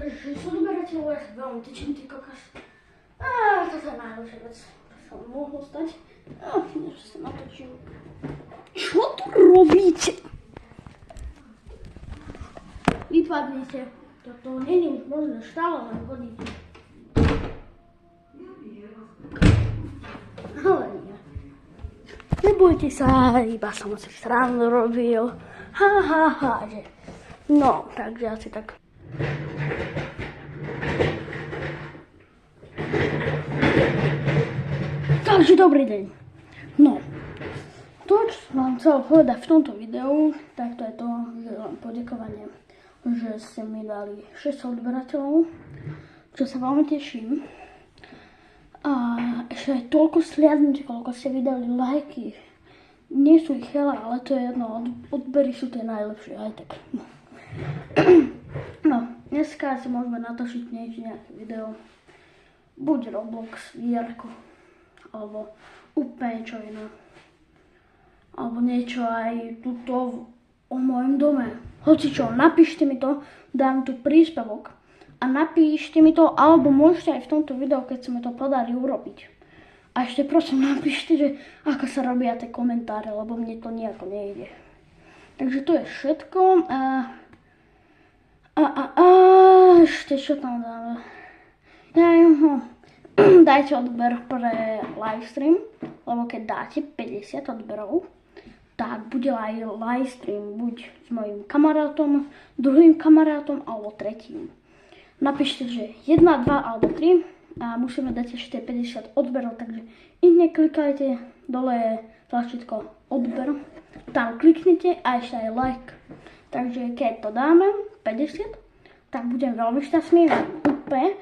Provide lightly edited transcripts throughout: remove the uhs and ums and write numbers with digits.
Takže sú odberateľov, ja sa veľmi tečím, ty kokos. Toto je najlepšia vec, čo sa mohlo stať. Že sa natočím. Čo tu robíte? Vypadnite. Toto nie je už možné, stále len hodíte. Ale nie. Nebojte sa, iba som si srandu robil. Že. No, takže asi tak. Takže dobrý deň. No, to, čo som vám chcel povedať v tomto videu, tak to je to, že len poďakovanie, že ste mi dali 600 odberateľov, čo sa veľmi teším. A ešte aj toľko sliadnite, koľko ste vydali lajky. Nie sú ich veľa, ale to je jedno, odbery sú tie najlepšie, aj tak. No, dneska si môžeme natočiť nejaké video. Buď Roblox, Jarko, alebo úplne čo iné. Alebo niečo aj tuto o mojom dome. Hoci čo, napíšte mi to, dám tu príspevok. A napíšte mi to, alebo môžete aj v tomto videu, keď sa mi to podarí urobiť. A ešte prosím napíšte, že ako sa robia tie komentáre, lebo mne to nejako nejde. Takže to je všetko. Ešte čo tam dáme? Dajte odber pre livestream, lebo keď dáte 50 odberov, tak bude aj livestream buď s mojím kamarátom, druhým kamarátom alebo tretím. Napíšte, že 1, 2 alebo 3 a musíme dať ešte 50 odberov, takže iné klikajte, dole je tlačítko odber, tam kliknite a ešte aj like. Takže keď to dáme 50, tak budem veľmi šťastný, úplne.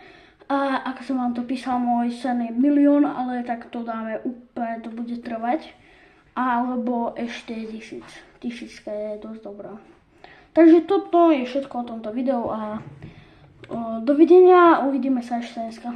A ako som vám to písal, môj sen je 1 000 000, ale tak to dáme úplne, to bude trvať. Alebo ešte 1000. 1000 je dosť dobrá. Takže toto je všetko o tomto videu a dovidenia, uvidíme sa ešte dneska.